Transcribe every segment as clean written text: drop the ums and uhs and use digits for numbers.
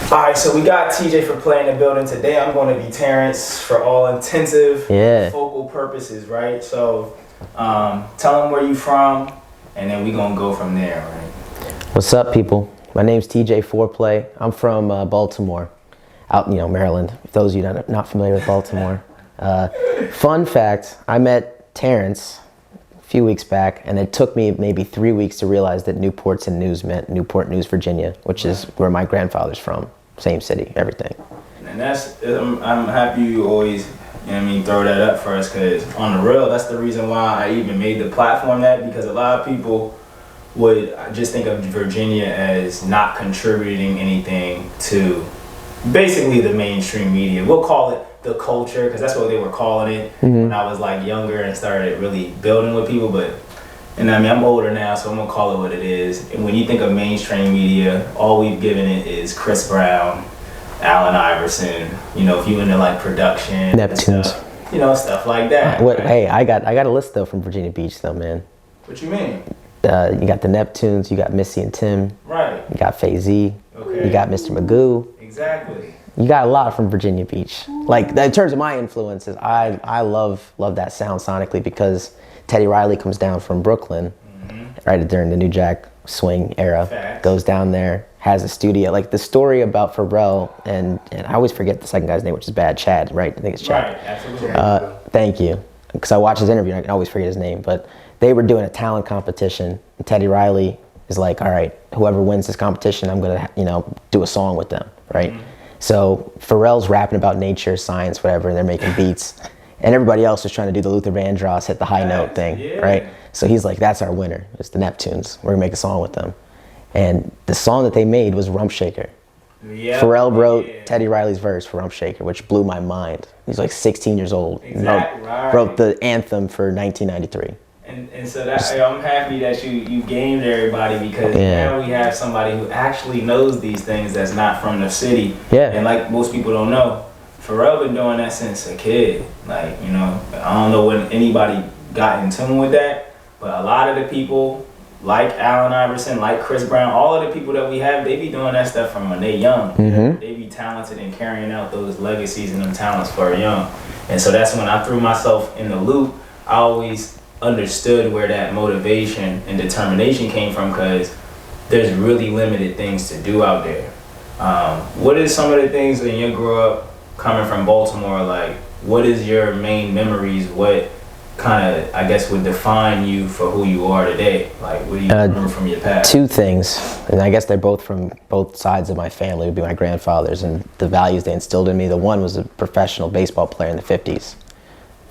Alright, so we got Tj4play in the building today. I'm going to be Terrence for all intensive focal purposes, right? So tell them where you from, and then we going to go from there, right? What's up, people? My name's Tj4play. I'm from Baltimore, out Maryland. For those of you that are not familiar with Baltimore. Fun fact, I met Terrence a few weeks back, and it took me maybe 3 weeks to realize that Newports and News meant Newport News, Virginia, which is where my grandfather's from. Same city, everything. And I'm happy you always, throw that up for us, because on the real, that's the reason why I even made the platform that, because a lot of people would just think of Virginia as not contributing anything to basically the mainstream media. We'll call it the culture, because that's what they were calling it when I was like younger and started really building with people. But I'm older now, so I'm gonna call it what it is. And when you think of mainstream media, all we've given it is Chris Brown, Allen Iverson. If you into like production, Neptunes, stuff like that. Hey, I got a list though from Virginia Beach though, man. What you mean? You got the Neptunes, you got Missy and Tim. Right. You got Fay-Z. Okay. You got Mr. Magoo. Exactly. You got a lot from Virginia Beach. Like, in terms of my influences, I love that sound sonically, because Teddy Riley comes down from Brooklyn, right during the New Jack Swing era. Facts. Goes down there, has a studio. Like the story about Pharrell and I always forget the second guy's name, which is bad. Chad, right? I think it's Chad. Right, absolutely. Thank you, because I watched his interview and I can always forget his name. But they were doing a talent competition, and Teddy Riley is like, all right, whoever wins this competition, I'm gonna do a song with them, right? So Pharrell's rapping about nature, science, whatever, and they're making beats. And everybody else was trying to do the Luther Vandross, hit the high note thing, right? So he's like, that's our winner. It's the Neptunes. We're gonna make a song with them. And the song that they made was Rump Shaker. Yep. Pharrell wrote Teddy Riley's verse for Rump Shaker, which blew my mind. He's like 16 years old. Exactly. Wrote the anthem for 1993. And so I'm happy that you gamed everybody, because now we have somebody who actually knows these things that's not from the city. Yeah. And like most people don't know, Pharrell been doing that since a kid. Like, I don't know when anybody got in tune with that, but a lot of the people, like Allen Iverson, like Chris Brown, all of the people that we have, they be doing that stuff from when they young. They be talented and carrying out those legacies and them talents for young. And so that's when I threw myself in the loop. I always understood where that motivation and determination came from, because there's really limited things to do out there. What is some of the things when you grew up coming from Baltimore, like what is your main memories? What kind of, I guess, would define you for who you are today? Like, what do you remember from your past? Two things, and I guess they're both from both sides of my family, would be my grandfathers and the values they instilled in me. The one was a professional baseball player in the 50s,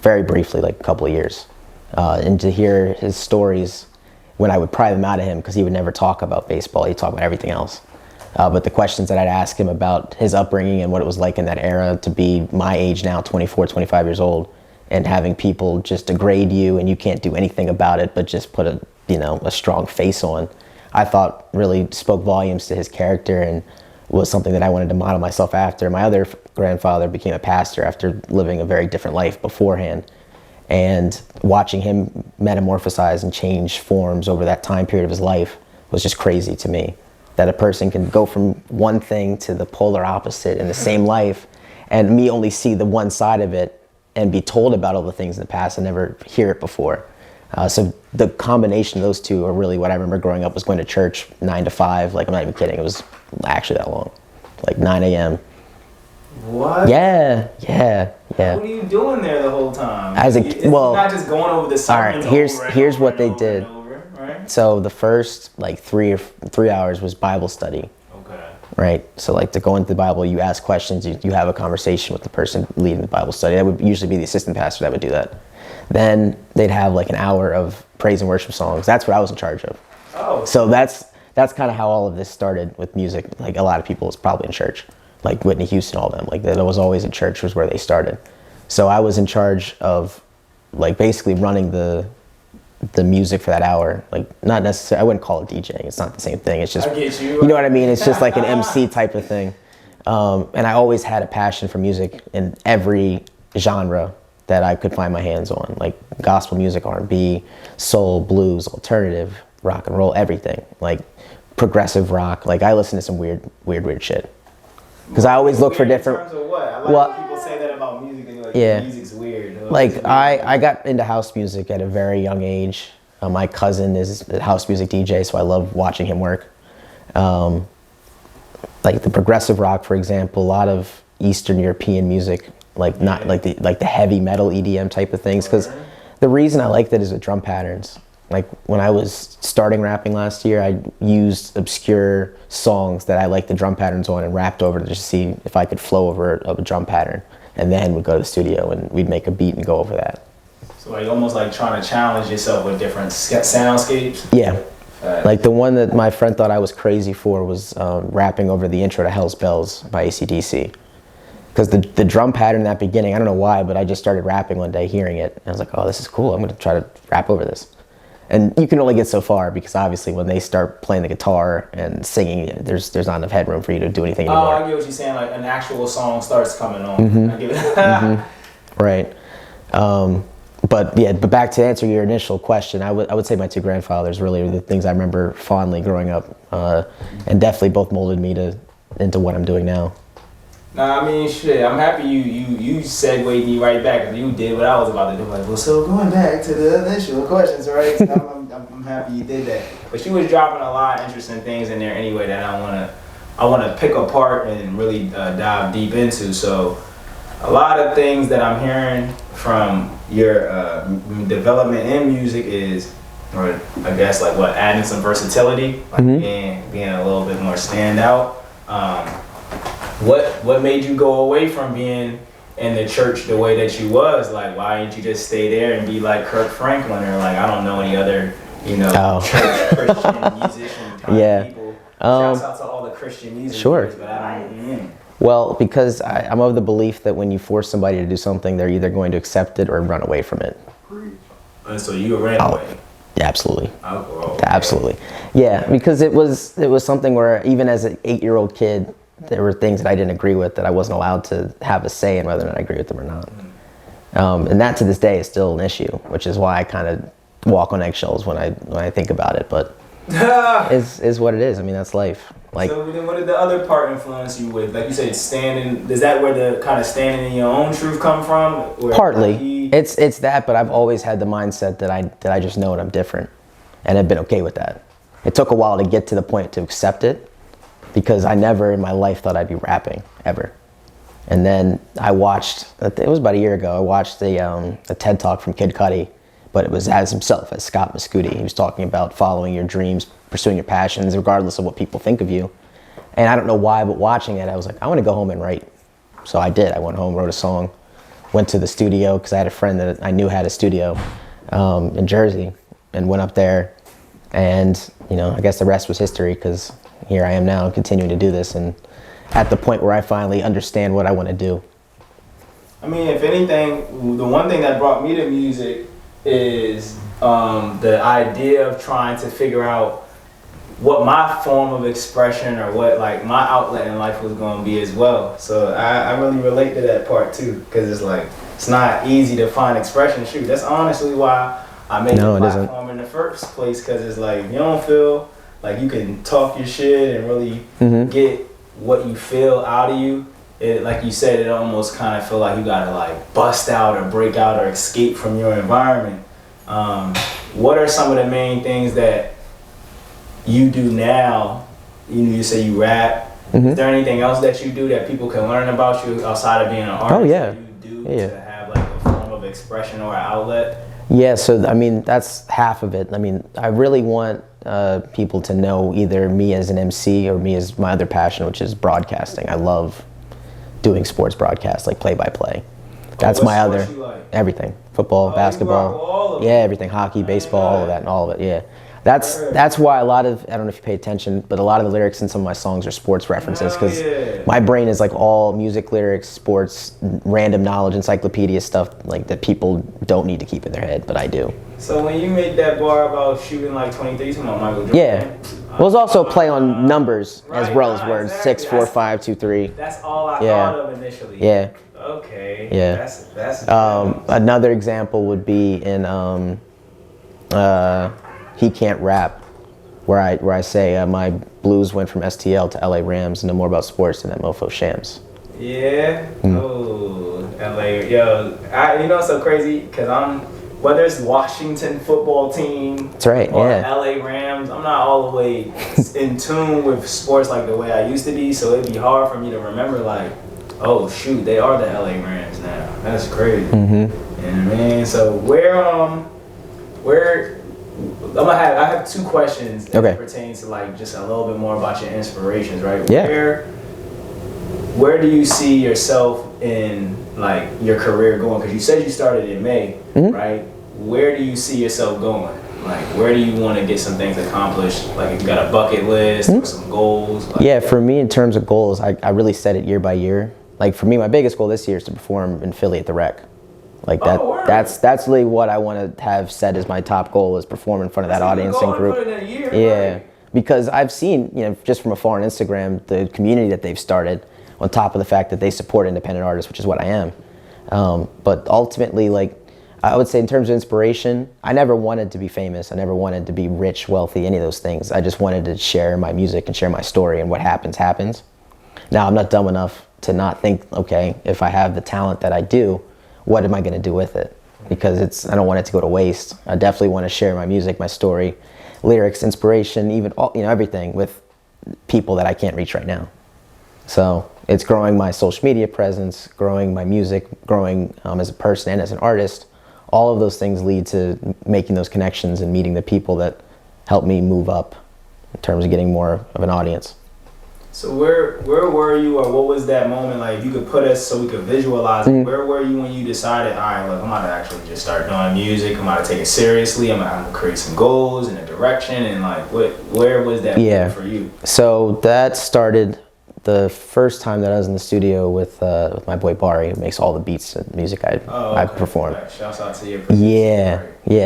very briefly, like a couple of years. And to hear his stories when I would pry them out of him, because he would never talk about baseball, he'd talk about everything else. But the questions that I'd ask him about his upbringing and what it was like in that era to be my age now, 24, 25 years old, and having people just degrade you and you can't do anything about it but just put a strong face on, I thought really spoke volumes to his character and was something that I wanted to model myself after. My other grandfather became a pastor after living a very different life beforehand. And watching him metamorphosize and change forms over that time period of his life was just crazy to me. That a person can go from one thing to the polar opposite in the same life, and me only see the one side of it and be told about all the things in the past and never hear it before. So the combination of those two are really what I remember growing up, was going to church 9 to 5. Like, I'm not even kidding. It was actually that long, like 9 a.m. What? Yeah. What are you doing there the whole time? It's not just going over the sermons. All right, here's what they did. Right? So the first like 3 hours was Bible study. Okay. Right. So like to go into the Bible, you ask questions, you have a conversation with the person leading the Bible study. That would usually be the assistant pastor that would do that. Then they'd have like an hour of praise and worship songs. That's what I was in charge of. Oh. So that's kind of how all of this started with music. Like a lot of people was probably in church, like Whitney Houston, all them. Like that was always in church was where they started. So I was in charge of like basically running the music for that hour. Like not necessarily, I wouldn't call it DJing. It's not the same thing. It's just, I get you. You know what I mean? It's just like an MC type of thing. And I always had a passion for music in every genre that I could find my hands on, like gospel music, R&B, soul, blues, alternative, rock and roll, everything. Like progressive rock. Like I listen to some weird shit. Because I always look for different. In terms of what? I like when people say that about music. They're like, yeah, music's weird. Like I got into house music at a very young age. My cousin is a house music DJ, so I love watching him work. Like the progressive rock, for example, a lot of Eastern European music, like not like the heavy metal EDM type of things. Because the reason I like that is the drum patterns. Like when I was starting rapping last year, I used obscure songs that I liked the drum patterns on and rapped over to just see if I could flow over a drum pattern, and then we'd go to the studio and we'd make a beat and go over that. So like almost like trying to challenge yourself with different soundscapes. Yeah. Like the one that my friend thought I was crazy for was rapping over the intro to Hell's Bells by AC/DC. Because the drum pattern in that beginning, I don't know why, but I just started rapping one day hearing it. And I was like, oh, this is cool. I'm going to try to rap over this. And you can only get so far because obviously when they start playing the guitar and singing, there's not enough headroom for you to do anything anymore. Oh, I get what you're saying. Like an actual song starts coming on. I get it. Right. But back to answer your initial question, I would say my two grandfathers really are the things I remember fondly growing up, and definitely both molded me into what I'm doing now. Nah, I mean, shit. I'm happy you segued me right back. You did what I was about to do. Like, well, so going back to the initial questions, right? So I'm happy you did that. But you was dropping a lot of interesting things in there anyway that I wanna pick apart and really dive deep into. So a lot of things that I'm hearing from your development in music is, or I guess like what, adding some versatility, like being a little bit more standout. What made you go away from being in the church the way that you was? Like, why didn't you just stay there and be like Kirk Franklin or like, I don't know any other, church Christian musician kind of people? Shouts out to all the Christian music. Sure. But I don't. Well, because I'm of the belief that when you force somebody to do something, they're either going to accept it or run away from it. And so you ran away? Yeah, absolutely. Oh, okay. Absolutely. Yeah, because it was something where even as an 8-year-old kid, there were things that I didn't agree with that I wasn't allowed to have a say in whether or not I agree with them or not. And that to this day is still an issue, which is why I kind of walk on eggshells when I think about it. But is what it is. I mean, that's life. Like, so then what did the other part influence you with? Like you said, standing, is that where the kind of standing in your own truth come from? Partly. It's that, but I've always had the mindset that I just know it, I'm different. And I've been okay with that. It took a while to get to the point to accept it, because I never in my life thought I'd be rapping, ever. And then I watched, it was about a year ago, I watched a TED Talk from Kid Cudi, but it was as himself, as Scott Mescudi. He was talking about following your dreams, pursuing your passions, regardless of what people think of you. And I don't know why, but watching it, I was like, I want to go home and write. So I did. I went home, wrote a song, went to the studio, because I had a friend that I knew had a studio in Jersey, and went up there. And, I guess the rest was history, because here I am now continuing to do this, and at the point where I finally understand what I want to do. I mean, if anything, the one thing that brought me to music is the idea of trying to figure out what my form of expression or what like my outlet in life was going to be as well. So I really relate to that part too, because it's like, it's not easy to find expression. Shoot, that's honestly why I made the platform in the first place, because it's like, you don't feel like you can talk your shit and really get what you feel out of you. It, like you said, it almost kind of feel like you gotta like bust out or break out or escape from your environment. What are some of the main things that you do now? You say you rap. Is there anything else that you do that people can learn about you outside of being an artist? Oh yeah. That you do to have like a form of expression or an outlet? Yeah, so I mean, that's half of it. I mean, I really want people to know either me as an MC or me as my other passion, which is broadcasting. I love doing sports broadcasts, like play-by-play. That's my other, everything. Football, basketball, everything. Hockey, baseball, all of it, yeah. That's why a lot of, I don't know if you pay attention, but a lot of the lyrics in some of my songs are sports references, because my brain is like all music, lyrics, sports, random knowledge, encyclopedia stuff like that people don't need to keep in their head, but I do. So when you made that bar about shooting like 23, talking about Michael Jordan? Yeah. Well, it's also play on numbers as well as words. Exactly. 6, 4, 5, 2, 3. That's all I thought of initially. Yeah. Okay. Yeah. That's another example would be in He Can't Rap. where I say my blues went from STL to LA Rams and know more about sports than that mofo Shams. Yeah. Oh, LA. Yo, you know, it's so crazy because whether it's Washington football team, That's right, or yeah. LA Rams, I'm not all the way in tune with sports like the way I used to be. So it'd be hard for me to remember, like, oh shoot, they are the LA Rams now. That's crazy. Mm-hmm. You know what I mean? So where I have two questions that pertain to like just a little bit more about your inspirations, right? Yeah. Where do you see yourself in like your career going? Because you said you started in May, right? Where do you see yourself going? Like, where do you want to get some things accomplished? Like, if you got a bucket list or some goals? Like, yeah, for me, in terms of goals, I really set it year by year. Like, for me, my biggest goal this year is to perform in Philly at the Rec. Like, that's really what I want to have set as my top goal, is perform in front of that audience and group. Put it in a year, yeah, right? Because I've seen, you know, just from afar on Instagram, the community that they've started, on top of the fact that they support independent artists, which is what I am. But ultimately, like, I would say in terms of inspiration, I never wanted to be famous. I never wanted to be rich, wealthy, any of those things. I just wanted to share my music and share my story, and what happens, happens. Now, I'm not dumb enough to not think, okay, if I have the talent that I do, what am I going to do with it? Because I don't want it to go to waste. I definitely want to share my music, my story, lyrics, inspiration, even all, you know, everything with people that I can't reach right now. So it's growing my social media presence, growing my music, growing as a person and as an artist. All of those things lead to making those connections and meeting the people that help me move up in terms of getting more of an audience. So where were you, or what was that moment like? If you could put us so we could visualize it, where were you when you decided, all right, look, I'm about to actually just start doing music. I'm about to take it seriously. I'm going to create some goals and a direction, and like where was that for you? So that started the first time that I was in the studio with my boy Bari, who makes all the beats and music I perform. Right. Shouts out to you. Yeah.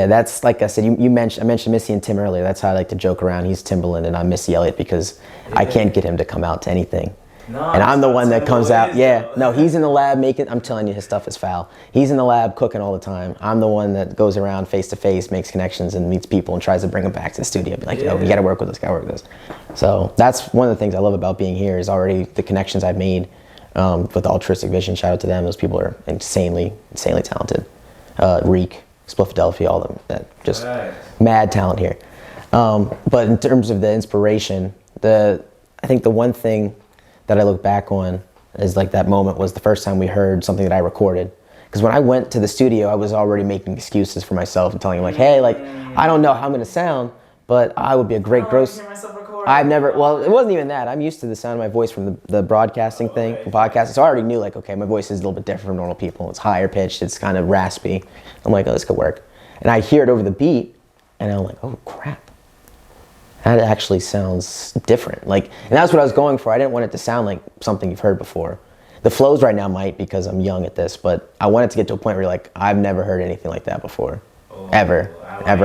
That's like I said. I mentioned Missy and Tim earlier. That's how I like to joke around. He's Timbaland and I'm Missy Elliott, because I can't get him to come out to anything. No, and I'm the one that comes out. No, he's in the lab making. I'm telling you, his stuff is foul. He's in the lab cooking all the time. I'm the one that goes around face to face, makes connections, and meets people and tries to bring them back to the studio. Be like, yo, we got to work with this. Got to work with this. So that's one of the things I love about being here, is already the connections I've made with Altruistic Vision. Shout out to them. Those people are insanely talented. Reek, Spliffdelphia, all of them. Just mad talent here. But in terms of the inspiration, I think the one thing that I look back on is like that moment was the first time we heard something that I recorded. Because when I went to the studio, I was already making excuses for myself and telling him like, hey, like, I don't know how I'm going to sound, but I would be a great I've never, well, it wasn't even that. I'm used to the sound of my voice from the broadcasting thing, podcasting. So I already knew like, okay, my voice is a little bit different from normal people. It's higher pitched, it's kind of raspy. I'm like, oh, this could work. And I hear it over the beat and I'm like, oh crap. That actually sounds different. Like, and that's what I was going for. I didn't want it to sound like something you've heard before. The flows right now might, because I'm young at this, but I want it to get to a point where you're like, I've never heard anything like that before. Ever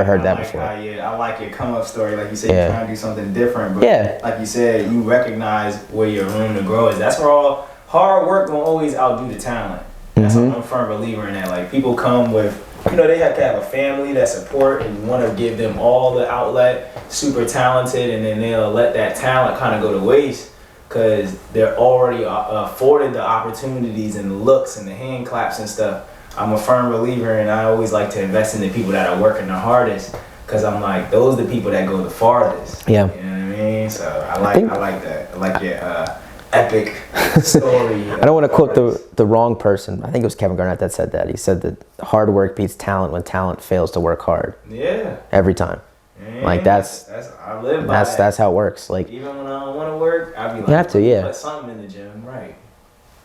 heard that before. I like your come up story. Like you said, you're trying to do something different, but like you said, you recognize where your room to grow is. That's where all hard work will always outdo the talent. That's I'm a firm believer in that. Like, people come with, you know, they have to have a family that support, and you want to give them all the outlet, super talented, and then they'll let that talent kind of go to waste because they're already afforded the opportunities and the looks and the hand claps and stuff. I'm a firm believer, and I always like to invest in the people that are working the hardest, because I'm like, those are the people that go the farthest. Yeah. You know what I mean? So I like that. I like your epic story. I don't want to quote the wrong person. I think it was Kevin Garnett that said that. He said that hard work beats talent when talent fails to work hard. Yeah. Every time. Yeah, like that's I live by that. That's how it works. Like, even when I don't want to work, I'll be like, you have to, put something in the gym, right?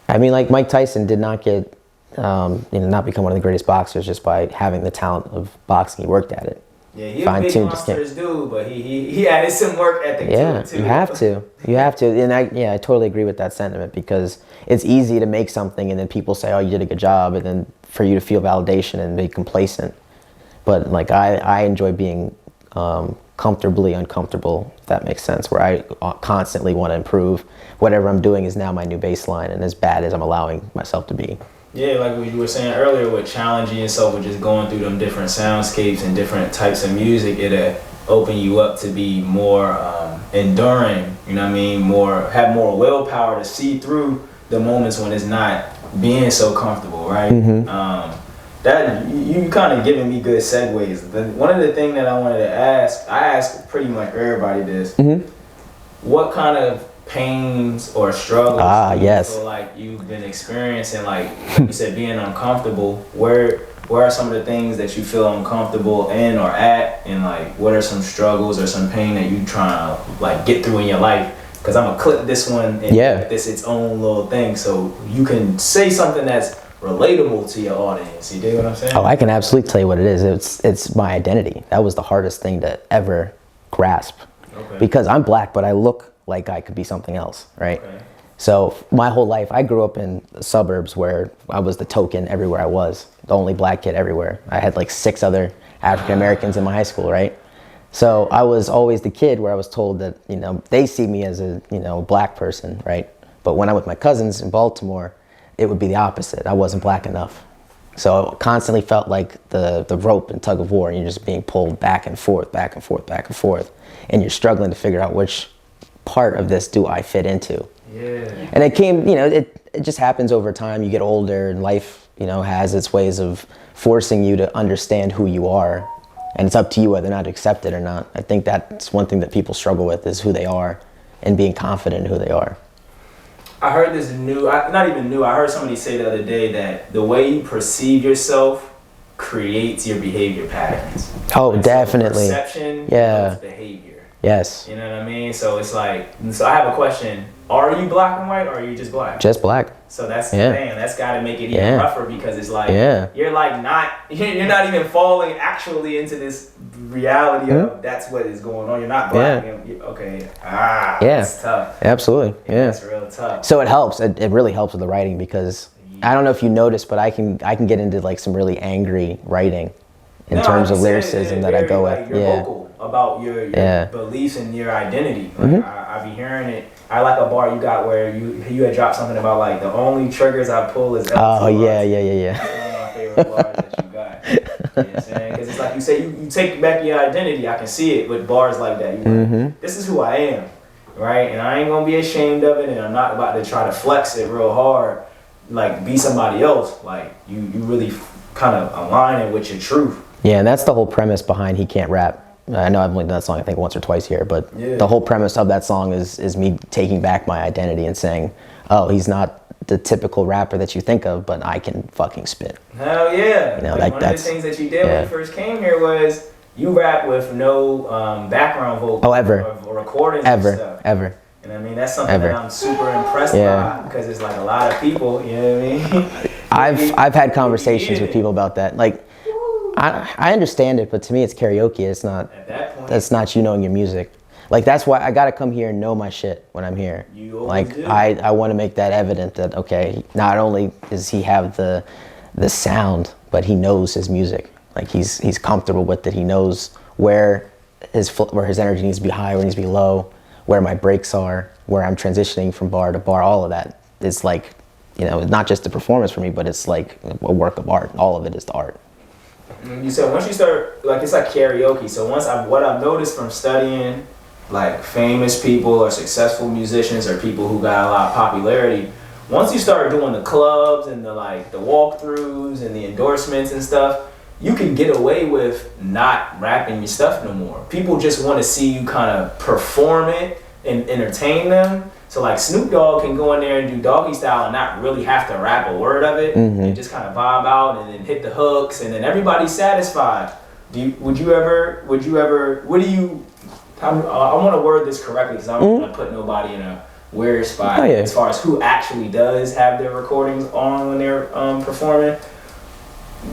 I mean, like Mike Tyson did not get not become one of the greatest boxers just by having the talent of boxing. He worked at it. Yeah, he was a big monstrous dude, but he added some work ethic to it too. You have to. And I totally agree with that sentiment, because it's easy to make something and then people say, oh, you did a good job, and then for you to feel validation and be complacent. But like I enjoy being comfortably uncomfortable, if that makes sense, where I constantly want to improve. Whatever I'm doing is now my new baseline, and as bad as I'm allowing myself to be. Yeah, like we were saying earlier, with challenging yourself with just going through them different soundscapes and different types of music, it'll open you up to be more enduring, you know what I mean, have more willpower to see through the moments when it's not being so comfortable, right? That you kind of giving me good segues. One of the things that I wanted to ask, I ask pretty much everybody this, what kind of pains or struggles do you feel like you've been experiencing, like you said, being uncomfortable? Where are some of the things that you feel uncomfortable in or at, and like what are some struggles or some pain that you trying to like get through in your life? Because I'm gonna clip this one and make this its own little thing, so you can say something that's relatable to your audience. You dig what I'm saying? Oh, I can absolutely tell you what it is. It's my identity. That was the hardest thing to ever grasp. Because I'm black, but I look like I could be something else, right? So my whole life, I grew up in the suburbs where I was the token everywhere I was, the only black kid everywhere. I had like 6 other African Americans in my high school, right? So I was always the kid where I was told that, you know, they see me as a, you know, black person, right? But when I'm with my cousins in Baltimore, it would be the opposite. I wasn't black enough. So I constantly felt like the rope and tug of war, and you're just being pulled back and forth, back and forth, back and forth. And you're struggling to figure out which part of this do I fit into. And it came, you know, it just happens over time. You get older and life, you know, has its ways of forcing you to understand who you are. And it's up to you whether or not to accept it or not. I think that's one thing that people struggle with, is who they are and being confident in who they are. I heard this I heard somebody say the other day that the way you perceive yourself creates your behavior patterns. Oh, like, definitely. So perception is behavior. Yes. You know what I mean? So it's like, so I have a question. Are you black and white, or are you just black? Just black. So that's the thing. That's got to make it even rougher, because it's like you're not even falling actually into this reality of that's what is going on. You're not black. Okay. That's tough. Absolutely. That's real tough. So it helps. It really helps with the writing, because I don't know if you noticed, but I can get into like some really angry writing in terms of lyricism that I go with. You're vocal about your beliefs and your identity. Like, I be hearing it. I like a bar you got where you had dropped something about like the only triggers I pull is LT bars. Yeah. That's one of my favorite bars that you got. You know what I'm saying? Because it's like you say, you take back your identity. I can see it with bars like that. You're like, this is who I am, right? And I ain't gonna be ashamed of it, and I'm not about to try to flex it real hard, like be somebody else. Like you really kind of align it with your truth. Yeah, and that's the whole premise behind He Can't Rap. I know I've only done that song I think once or twice here, but the whole premise of that song is me taking back my identity and saying, oh, he's not the typical rapper that you think of, but I can fucking spit. Hell yeah. You know, like one of the things that you did when you first came here was you rap with no background vocal or recordings and stuff. Ever. And I mean, that's something that I'm super impressed by, because it's like a lot of people, you know what I mean? I've had conversations with people about that. Like, I understand it, but to me it's karaoke. It's not. At that point, that's not you knowing your music. Like, that's why I gotta come here and know my shit when I'm here. You always do. I want to make that evident that, okay, not only does he have the sound, but he knows his music. Like, he's comfortable with it. He knows where his energy needs to be high, where it needs to be low, where my breaks are, where I'm transitioning from bar to bar. All of that is like, you know, not just a performance for me, but it's like a work of art. All of it is the art. You said once you start, like, it's like karaoke. So what I've noticed from studying like famous people or successful musicians or people who got a lot of popularity, once you start doing the clubs and the walkthroughs and the endorsements and stuff, you can get away with not rapping your stuff no more. People just want to see you kind of perform it and entertain them. So like Snoop Dogg can go in there and do doggy style and not really have to rap a word of it, and just kind of vibe out and then hit the hooks, and then everybody's satisfied. I want to word this correctly, because I don't want to put nobody in a weird spot as far as who actually does have their recordings on when they're performing.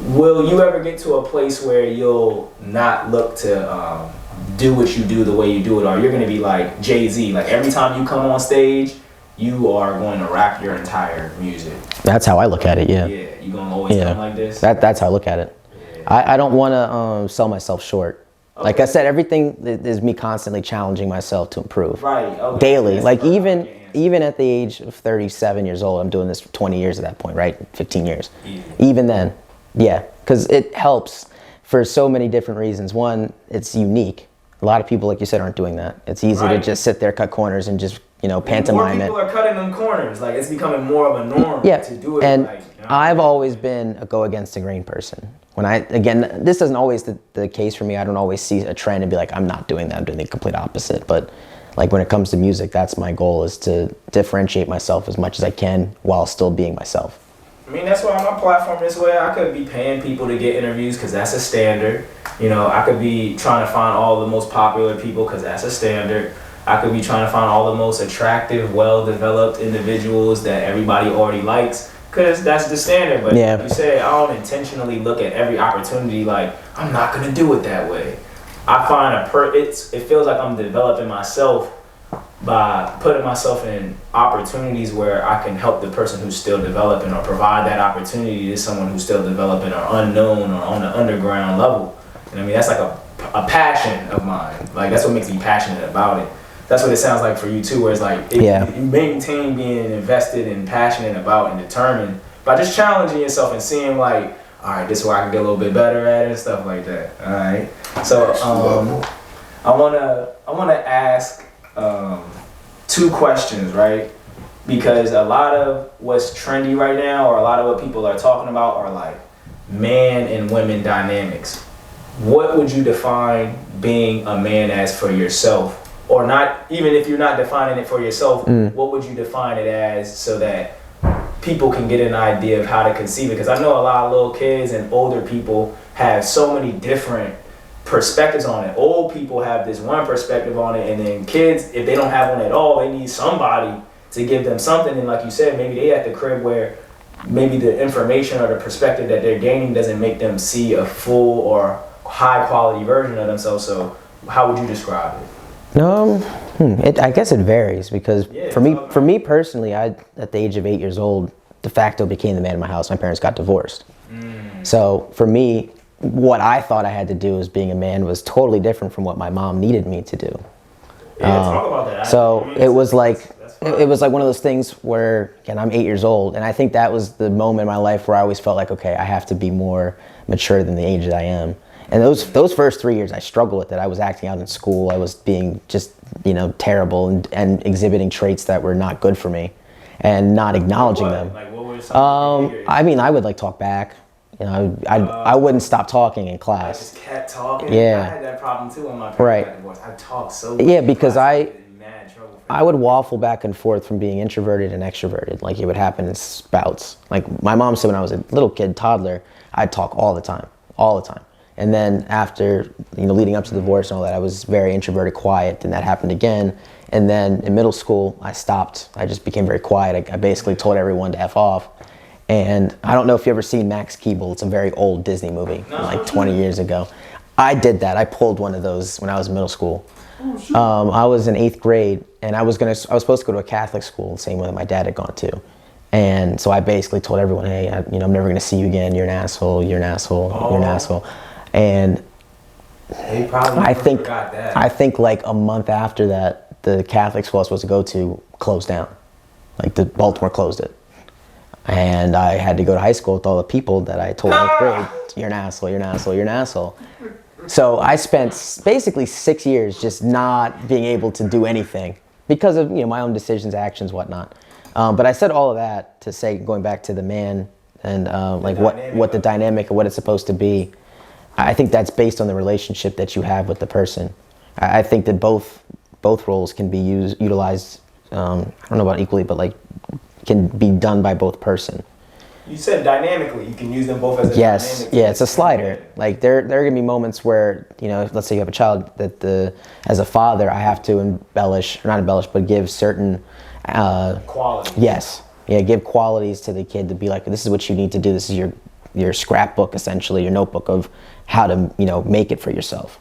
Will you ever get to a place where you'll not look to do what you do the way you do it, or you're going to be like Jay-Z, like every time you come on stage, you are going to rap your entire music? That's how I look at it, Yeah, you're going to always come like this? That's how I look at it. Yeah. I don't want to sell myself short. Okay. Like I said, everything is me constantly challenging myself to improve. Right. Okay. Daily. Like even at the age of 37 years old, I'm doing this for 20 years at that point, right? 15 years. Even then, because it helps for so many different reasons. One, it's unique. A lot of people, like you said, aren't doing that. It's easy to just sit there, cut corners, and just, pantomime it. More people are cutting them corners. Like, it's becoming more of a norm to do it. And I've always been a go against the grain person. Again, this isn't always the case for me. I don't always see a trend and be like, I'm not doing that. I'm doing the complete opposite. But like when it comes to music, that's my goal, is to differentiate myself as much as I can while still being myself. I mean, that's why my platform this way. I could be paying people to get interviews because that's a standard. I could be trying to find all the most popular people because that's a standard. I could be trying to find all the most attractive, well-developed individuals that everybody already likes because that's the standard. But like you said, I don't intentionally look at every opportunity like, I'm not going to do it that way. I find it feels like I'm developing myself by putting myself in opportunities where I can help the person who's still developing, or provide that opportunity to someone who's still developing or unknown or on the underground level. And I mean, that's like a passion of mine. Like, that's what makes me passionate about it. That's what it sounds like for you too, where it's like you maintain being invested and passionate about and determined by just challenging yourself and seeing like, all right, this is where I can get a little bit better at it and stuff like that. All right. So I wanna ask two questions, right? Because a lot of what's trendy right now, or a lot of what people are talking about, are like man and women dynamics. What would you define being a man as for yourself? Or not, even if you're not defining it for yourself, what would you define it as so that people can get an idea of how to conceive it? Because I know a lot of little kids and older people have so many different perspectives on it. Old people have this one perspective on it, and then kids, if they don't have one at all, they need somebody to give them something. And like you said, maybe they at the crib where maybe the information or the perspective that they're gaining doesn't make them see a full or high quality version of themselves. So how would you describe it? I guess it varies, because for me personally, at the age of 8 years old, de facto became the man in my house. My parents got divorced. So for me, what I thought I had to do as being a man was totally different from what my mom needed me to do. Talk about that. So it was like one of those things where, again, I'm 8 years old, and I think that was the moment in my life where I always felt like, okay, I have to be more mature than the age that I am. And those first 3 years, I struggled with it. I was acting out in school. I was being just, terrible and exhibiting traits that were not good for me, and not acknowledging them. Like, what were some behaviors? I mean, I would like talk back. I wouldn't stop talking in class. I just kept talking. Yeah. I had that problem too when my parents got divorced. I talked so much. Yeah, because I I would waffle back and forth from being introverted and extroverted. Like, it would happen in spouts. Like, my mom said when I was a little kid, toddler, I'd talk all the time. And then after, leading up to the divorce and all that, I was very introverted, quiet. Then that happened again. And then in middle school, I stopped. I just became very quiet. I basically told everyone to F off. And I don't know if you ever seen Max Keeble. It's a very old Disney movie, like 20 years ago. I did that. I pulled one of those when I was in middle school. I was in 8th grade, and I was supposed to go to a Catholic school, the same one that my dad had gone to. And so I basically told everyone, hey, I'm never going to see you again. You're an asshole. You're an asshole. You're an asshole. And I think like a month after that, the Catholic school I was supposed to go to closed down. Like, the Baltimore closed it. And I had to go to high school with all the people that I told in 8th grade, you're an asshole, you're an asshole, you're an asshole. So I spent basically 6 years just not being able to do anything because of my own decisions, actions, whatnot. But I said all of that to say, going back to the man and what the dynamic of what it's supposed to be, I think that's based on the relationship that you have with the person. I think that both roles can be utilized. I don't know about equally, but can be done by both person. You said dynamically, you can use them both as a dynamic. Yeah, it's a slider. Like, there are gonna be moments where, let's say you have a child that as a father, I have to but give certain qualities. Yes. Yeah, give qualities to the kid to be like, this is what you need to do. This is your scrapbook, essentially, your notebook of how to, make it for yourself.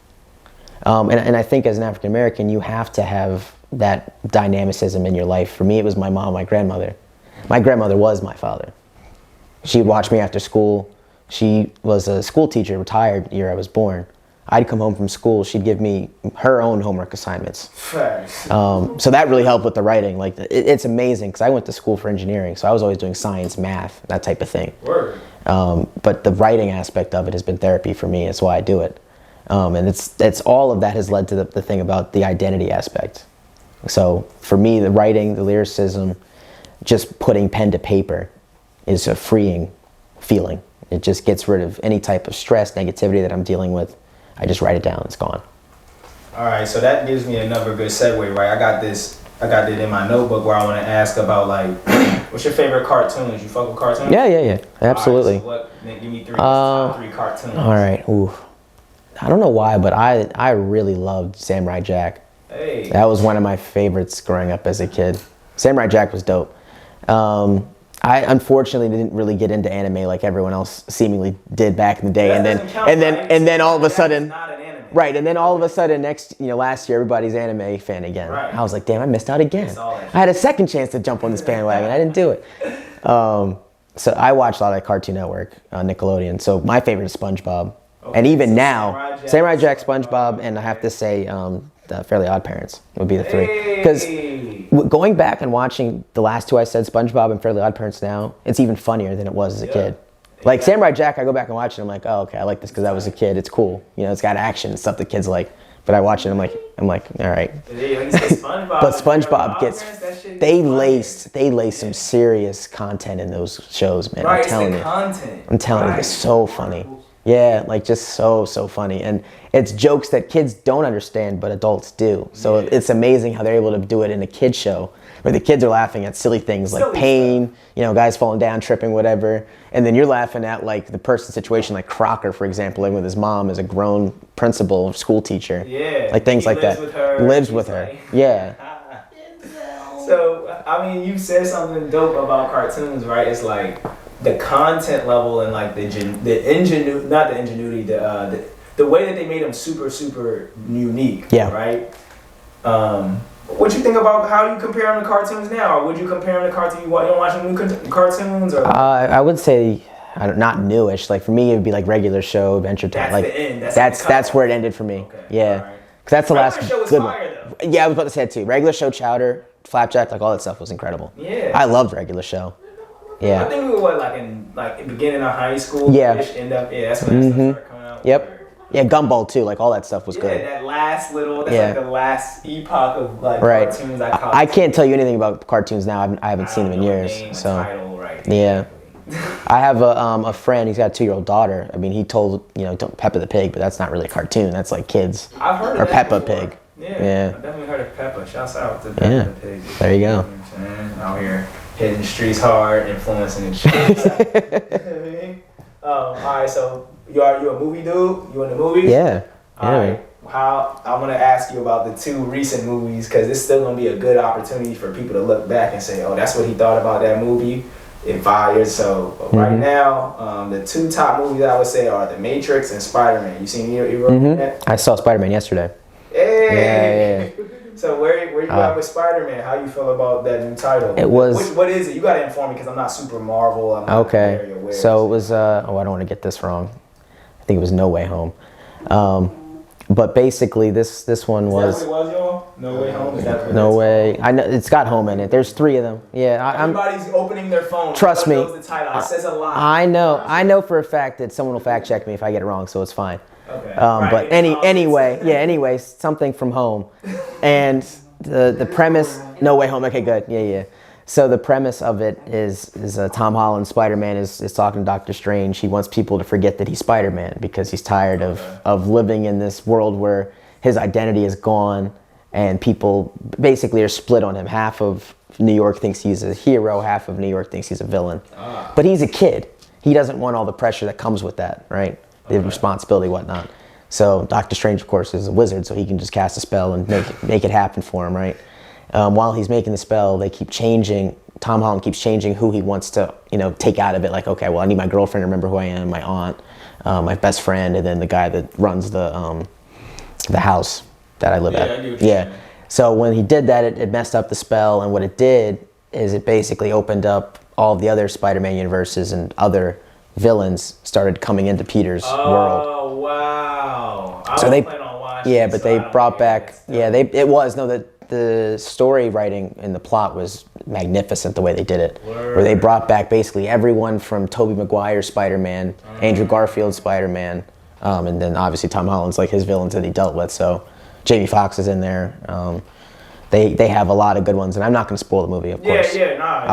And I think as an African American, you have to have that dynamicism in your life. For me, it was my mom, my grandmother. My grandmother was my father. She'd watch me after school. She was a school teacher, retired the year I was born. I'd come home from school. She'd give me her own homework assignments. So that really helped with the writing. Like, it's amazing because I went to school for engineering, so I was always doing science, math, that type of thing. Word. But the writing aspect of it has been therapy for me. That's why I do it. And it's all of that has led to the thing about the identity aspect. So for me, the writing, the lyricism, just putting pen to paper is a freeing feeling. It just gets rid of any type of stress, negativity that I'm dealing with. I just write it down, it's gone. All right, so that gives me another good segue, right? I got it in my notebook where I want to ask about, like, what's your favorite cartoons? You fuck with cartoons? Yeah, absolutely. All right, so give me top 3 cartoons. All right, ooh. I don't know why, but I really loved Samurai Jack. Hey. That was one of my favorites growing up as a kid. Samurai Jack was dope. I unfortunately didn't really get into anime like everyone else seemingly did back in the day, and then all of a sudden, right, and then all of a sudden last year everybody's anime fan again. Right. I was like, damn, I missed out again. I had a second chance to jump on this bandwagon, I didn't do it. So I watched a lot of Cartoon Network, Nickelodeon. So my favorite is SpongeBob, and even now, Samurai Jack, SpongeBob, and I have to say, the Fairly Odd Parents would be the 3. Because going back and watching the last 2 I said, SpongeBob and Fairly Odd Parents now, it's even funnier than it was as a kid. Like Samurai Jack, I go back and watch it, I'm like, oh, okay, I like this because I was a kid. It's cool. It's got action and stuff the kids like. But I watch it, I'm like, all right. But SpongeBob they lace some serious content in those shows, man. Right, I'm telling you, they're so funny. Yeah, like just so funny. And it's jokes that kids don't understand, but adults do. So it's amazing how they're able to do it in a kid's show, where the kids are laughing at silly things like pain, guys falling down, tripping, whatever. And then you're laughing at like the person's situation, like Crocker, for example, living with his mom as a grown principal, school teacher. Yeah. Like things like that. Lives with her. Yeah. So, I mean, you said something dope about cartoons, right? It's like the content level and like the way that they made them super unique. Yeah. Right. What you think about how you compare them to cartoons now, or would you compare them to cartoons? You don't watch new cartoons, or? I would say not newish. Like for me, it would be like regular show, Adventure Time. That's like the end. That's where it ended for me. Okay. Yeah. Right. Cause that's the last good one. Though. Yeah, I was about to say it too. Regular Show, Chowder, Flapjack, like all that stuff was incredible. Yeah. I loved Regular Show. Yeah. I think we were in the beginning of high school. Yeah. That's when that stuff started coming out. Yep. Yeah, Gumball too, like all that stuff was good. Yeah, that's like the last epoch of like cartoons I caught. I can't tell you anything about cartoons now. I haven't seen them in years. Yeah. I have a friend, he's got a 2-year-old daughter. I mean, he told, Peppa the Pig, but that's not really a cartoon. That's like kids. I've heard of or that Peppa before. Pig. Yeah. I've definitely heard of Peppa. Shouts out to Peppa the Pig. There you go. Out here hitting the streets hard, influencing the streets. All right, so you a movie dude? You in the movies? Yeah. All right. I'm gonna ask you about the 2 recent movies, because it's still gonna be a good opportunity for people to look back and say, oh, that's what he thought about that movie in 5 years. So right now, the 2 top movies I would say are The Matrix and Spider-Man. You seen either of that? I saw Spider-Man yesterday. Hey. Yeah. So where you at with Spider-Man? How you feel about that new title? It was. What is it? You gotta inform me, because I'm not super Marvel. I'm not very aware. So it was. I don't want to get this wrong. I think it was No Way Home. But basically, this one was. Is that what it was, y'all? No Way Home. Is that what No Way. I know it's got home in it. There's 3 of them. Yeah. Everybody's opening their phone. Trust me. The title. It says a lot. I know for a fact that someone will fact check me if I get it wrong, so it's fine. Okay. But anyway, something from home, and the premise. No Way Home. Okay, good. Yeah. So the premise of it is Tom Holland, Spider-Man, is talking to Doctor Strange. He wants people to forget that he's Spider-Man because he's tired of living in this world where his identity is gone, and people basically are split on him. Half of New York thinks he's a hero, half of New York thinks he's a villain. But he's a kid. He doesn't want all the pressure that comes with that, right? The responsibility, whatnot. So Doctor Strange, of course, is a wizard, so he can just cast a spell and make it happen for him, right? While he's making the spell, they keep changing. Tom Holland keeps changing who he wants to, take out of it. Like, okay, well, I need my girlfriend to remember who I am, my aunt, my best friend, and then the guy that runs the house that I live at. Yeah. So when he did that, it messed up the spell, and what it did is it basically opened up all of the other Spider-Man universes, and other villains started coming into Peter's world. Oh wow! But they brought back. Yeah, the story writing and the plot was magnificent the way they did it. Where they brought back basically everyone from Tobey Maguire's Spider-Man, Andrew Garfield's Spider-Man, And then obviously Tom Holland's like his villains that he dealt with. So Jamie Foxx is in there. They have a lot of good ones, and I'm not going to spoil the movie, of course. Yeah, nah.